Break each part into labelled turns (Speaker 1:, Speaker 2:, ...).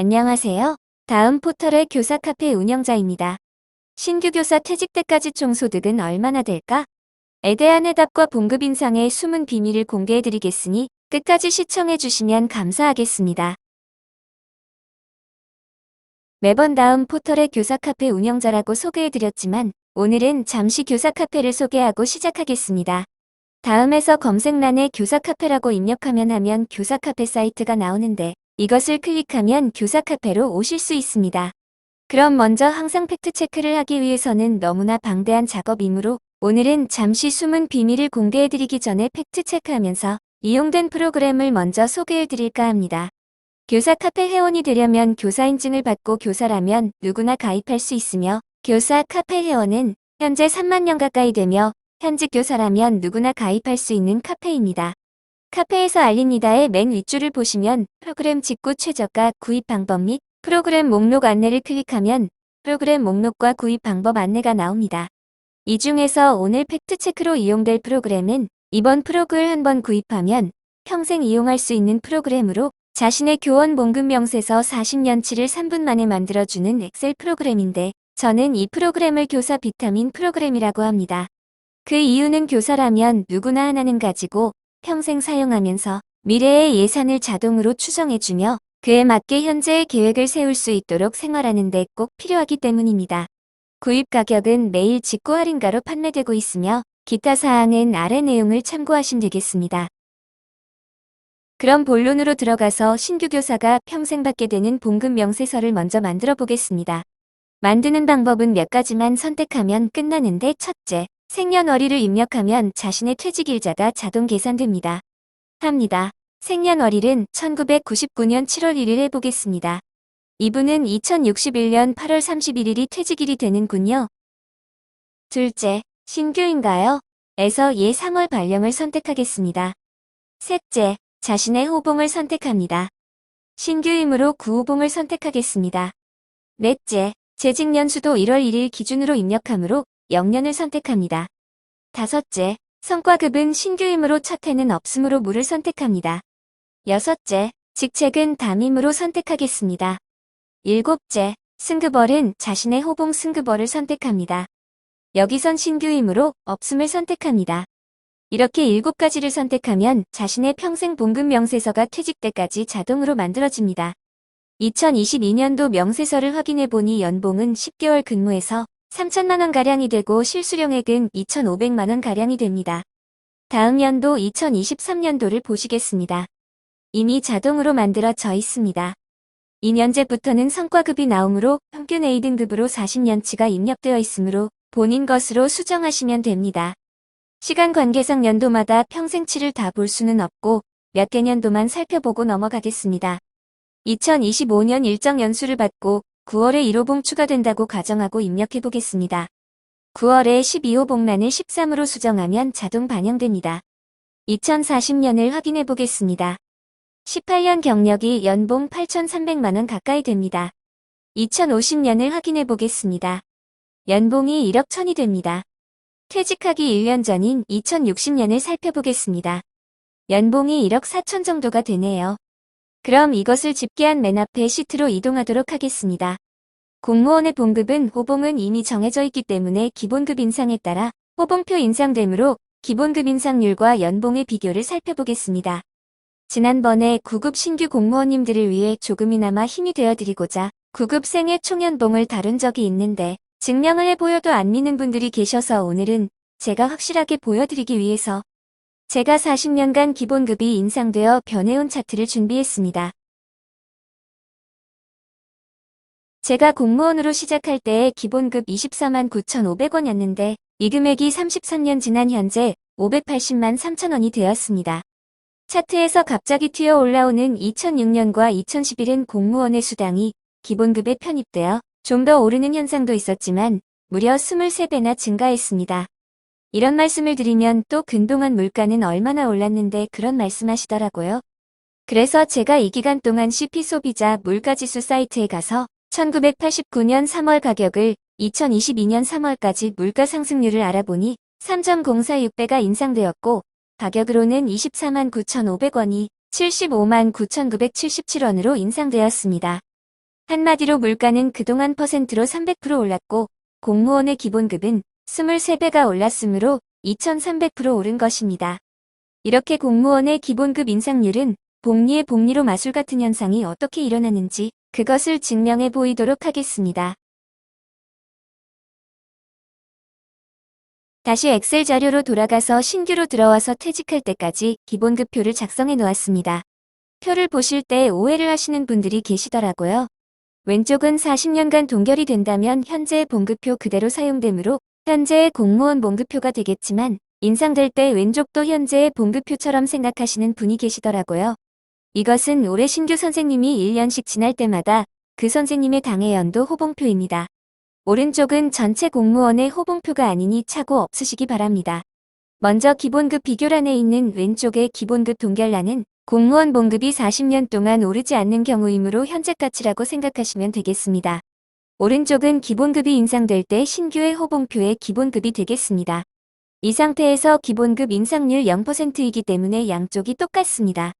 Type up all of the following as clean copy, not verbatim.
Speaker 1: 안녕하세요. 다음 포털의 교사 카페 운영자입니다. 신규 교사 퇴직 때까지 총 소득은 얼마나 될까? 에 대한 해답과 봉급 인상의 숨은 비밀을 공개해드리겠으니 끝까지 시청해주시면 감사하겠습니다. 매번 다음 포털의 교사 카페 운영자라고 소개해드렸지만 오늘은 잠시 교사 카페를 소개하고 시작하겠습니다. 다음에서 검색란에 교사 카페라고 입력하면 교사 카페 사이트가 나오는데 이것을 클릭하면 교사 카페로 오실 수 있습니다. 그럼 먼저 항상 팩트체크를 하기 위해서는 너무나 방대한 작업이므로 오늘은 잠시 숨은 비밀을 공개해드리기 전에 팩트체크하면서 이용된 프로그램을 먼저 소개해드릴까 합니다. 교사 카페 회원이 되려면 교사 인증을 받고 교사라면 누구나 가입할 수 있으며 교사 카페 회원은 현재 3만 명 가까이 되며 현직 교사라면 누구나 가입할 수 있는 카페입니다. 카페에서 알립니다의 맨 윗줄을 보시면 프로그램 직구 최저가 구입 방법 및 프로그램 목록 안내를 클릭하면 프로그램 목록과 구입 방법 안내가 나옵니다. 이 중에서 오늘 팩트체크로 이용될 프로그램은 이번 프로그램을 한번 구입하면 평생 이용할 수 있는 프로그램으로 자신의 교원 봉급 명세서 40년치를 3분 만에 만들어주는 엑셀 프로그램인데 저는 이 프로그램을 교사 비타민 프로그램이라고 합니다. 그 이유는 교사라면 누구나 하나는 가지고 평생 사용하면서 미래의 예산을 자동으로 추정해주며 그에 맞게 현재의 계획을 세울 수 있도록 생활하는 데 꼭 필요하기 때문입니다. 구입 가격은 매일 직구 할인가로 판매되고 있으며 기타 사항은 아래 내용을 참고하시면 되겠습니다. 그럼 본론으로 들어가서 신규 교사가 평생 받게 되는 봉급 명세서를 먼저 만들어 보겠습니다. 만드는 방법은 몇 가지만 선택하면 끝나는데 첫째, 생년월일을 입력하면 자신의 퇴직일자가 자동 계산됩니다. 생년월일은 1999년 7월 1일 해보겠습니다. 이분은 2061년 8월 31일이 퇴직일이 되는군요. 둘째, 신규인가요? 에서 예 3월 발령을 선택하겠습니다. 셋째, 자신의 호봉을 선택합니다. 신규이므로 구호봉을 선택하겠습니다. 넷째, 재직 연수도 1월 1일 기준으로 입력하므로 0년을 선택합니다. 다섯째, 성과급은 신규이므로 첫해는 없으므로 무를 선택합니다. 여섯째, 직책은 담임으로 선택하겠습니다. 일곱째, 승급월은 자신의 호봉 승급월을 선택합니다. 여기선 신규이므로 없음을 선택합니다. 이렇게 7가지를 선택하면 자신의 평생 봉급 명세서가 퇴직 때까지 자동으로 만들어집니다. 2022년도 명세서를 확인해보니 연봉은 10개월 근무에서 3천만원가량이 되고 실수령액은 2,500만원가량이 됩니다. 다음 연도 2023년도를 보시겠습니다. 이미 자동으로 만들어져 있습니다. 2년제부터는 성과급이 나오므로 평균 A등급으로 40년치가 입력되어 있으므로 본인 것으로 수정하시면 됩니다. 시간 관계상 연도마다 평생치를 다 볼 수는 없고 몇 개 년도만 살펴보고 넘어가겠습니다. 2025년 일정 연수를 받고 9월에 1호봉 추가된다고 가정하고 입력해보겠습니다. 9월에 12호봉란을 13으로 수정하면 자동 반영됩니다. 2040년을 확인해보겠습니다. 18년 경력이 연봉 8,300만원 가까이 됩니다. 2050년을 확인해보겠습니다. 연봉이 1억 1천이 됩니다. 퇴직하기 1년 전인 2060년을 살펴보겠습니다. 연봉이 1억 4천 정도가 되네요. 그럼 이것을 집계한 맨 앞에 시트로 이동하도록 하겠습니다. 공무원의 봉급은 호봉은 이미 정해져 있기 때문에 기본급 인상에 따라 호봉표 인상되므로 기본급 인상률과 연봉의 비교를 살펴보겠습니다. 지난번에 9급 신규 공무원님들을 위해 조금이나마 힘이 되어드리고자 9급 생애 총연봉을 다룬 적이 있는데 증명을 해보여도 안 믿는 분들이 계셔서 오늘은 제가 확실하게 보여드리기 위해서 제가 40년간 기본급이 인상되어 변해온 차트를 준비했습니다. 제가 공무원으로 시작할 때의 기본급 24만 9,500원이었는데 이 금액이 33년 지난 현재 580만 3천원이 되었습니다. 차트에서 갑자기 튀어 올라오는 2006년과 2011은 공무원의 수당이 기본급에 편입되어 좀 더 오르는 현상도 있었지만 무려 23배나 증가했습니다. 이런 말씀을 드리면 또 그동안 물가는 얼마나 올랐는데 그런 말씀하시더라고요. 그래서 제가 이 기간 동안 CP소비자 물가지수 사이트에 가서 1989년 3월 가격을 2022년 3월까지 물가 상승률을 알아보니 3.046배가 인상되었고 가격으로는 24만 9,500원이 75만 9,977원으로 인상되었습니다. 한마디로 물가는 그동안 퍼센트로 300% 올랐고 공무원의 기본급은 23배가 올랐으므로 2300% 오른 것입니다. 이렇게 공무원의 기본급 인상률은 복리의 복리로 마술 같은 현상이 어떻게 일어나는지 그것을 증명해 보이도록 하겠습니다. 다시 엑셀 자료로 돌아가서 신규로 들어와서 퇴직할 때까지 기본급표를 작성해 놓았습니다. 표를 보실 때 오해를 하시는 분들이 계시더라고요. 왼쪽은 40년간 동결이 된다면 현재의 봉급표 그대로 사용되므로 현재의 공무원 봉급표가 되겠지만 인상될 때 왼쪽도 현재의 봉급표처럼 생각하시는 분이 계시더라고요. 이것은 올해 신규 선생님이 1년씩 지날 때마다 그 선생님의 당해 연도 호봉표입니다. 오른쪽은 전체 공무원의 호봉표가 아니니 착오 없으시기 바랍니다. 먼저 기본급 비교란에 있는 왼쪽의 기본급 동결란은 공무원 봉급이 40년 동안 오르지 않는 경우이므로 현재 가치라고 생각하시면 되겠습니다. 오른쪽은 기본급이 인상될 때 신규의 호봉표의 기본급이 되겠습니다. 이 상태에서 기본급 인상률 0%이기 때문에 양쪽이 똑같습니다.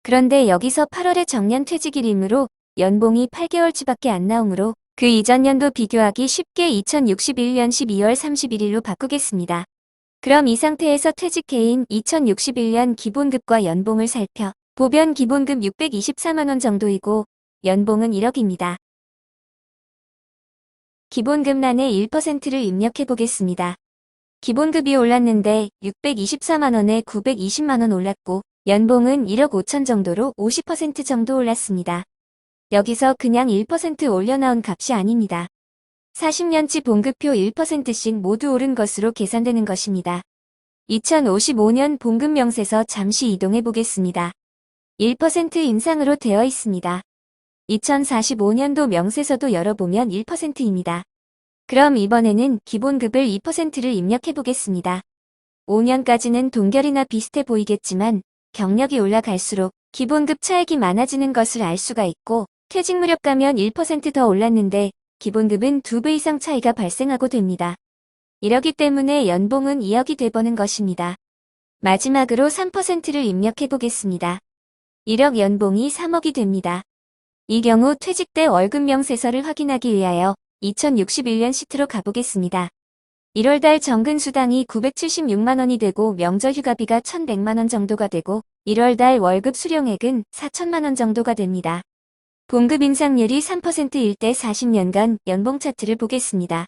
Speaker 1: 그런데 여기서 8월에 정년 퇴직일이므로 연봉이 8개월치밖에 안 나오므로 그 이전 연도 비교하기 쉽게 2061년 12월 31일로 바꾸겠습니다. 그럼 이 상태에서 퇴직해인 2061년 기본급과 연봉을 살펴 보면 기본급 624만원 정도이고 연봉은 1억입니다. 기본급란에 1%를 입력해 보겠습니다. 기본급이 올랐는데 624만원에 920만원 올랐고 연봉은 1억 5천 정도로 50% 정도 올랐습니다. 여기서 그냥 1% 올려나온 값이 아닙니다. 40년치 봉급표 1%씩 모두 오른 것으로 계산되는 것입니다. 2055년 봉급 명세서 잠시 이동해 보겠습니다. 1% 인상으로 되어 있습니다. 2045년도 명세서도 열어보면 1%입니다. 그럼 이번에는 기본급을 2%를 입력해 보겠습니다. 5년까지는 동결이나 비슷해 보이겠지만 경력이 올라갈수록 기본급 차액이 많아지는 것을 알 수가 있고 퇴직 무렵 가면 1% 더 올랐는데 기본급은 2배 이상 차이가 발생하고 됩니다. 이러기 때문에 연봉은 2억이 돼버는 것입니다. 마지막으로 3%를 입력해 보겠습니다. 1억 연봉이 3억이 됩니다. 이 경우 퇴직 때 월급 명세서를 확인하기 위하여 2061년 시트로 가보겠습니다. 1월달 정근 수당이 976만원이 되고 명절 휴가비가 1100만원 정도가 되고 1월달 월급 수령액은 4천만원 정도가 됩니다. 봉급 인상률이 3%일 때 40년간 연봉 차트를 보겠습니다.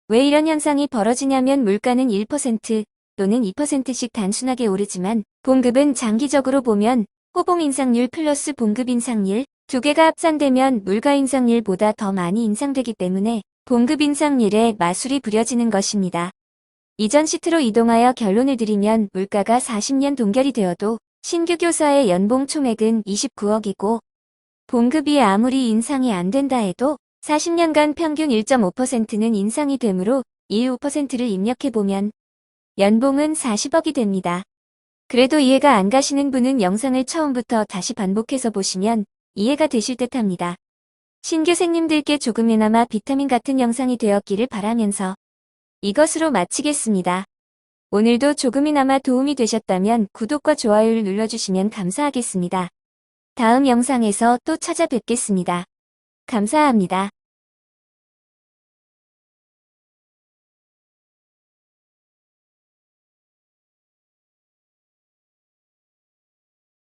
Speaker 1: 왜 이런 현상이 벌어지냐면 물가는 1% 또는 2%씩 단순하게 오르지만 봉급은 장기적으로 보면 호봉 인상률 플러스 봉급 인상률 두 개가 합산되면 물가 인상률보다 더 많이 인상되기 때문에 봉급 인상률에 마술이 부려지는 것입니다. 이전 시트로 이동하여 결론을 드리면 물가가 40년 동결이 되어도 신규 교사의 연봉 총액은 29억이고 봉급이 아무리 인상이 안 된다 해도 40년간 평균 1.5%는 인상이 되므로 15%를 입력해보면 연봉은 40억이 됩니다. 그래도 이해가 안 가시는 분은 영상을 처음부터 다시 반복해서 보시면 이해가 되실 듯 합니다. 신규생님들께 조금이나마 비타민 같은 영상이 되었기를 바라면서 이것으로 마치겠습니다. 오늘도 조금이나마 도움이 되셨다면 구독과 좋아요를 눌러주시면 감사하겠습니다. 다음 영상에서 또 찾아뵙겠습니다. 감사합니다.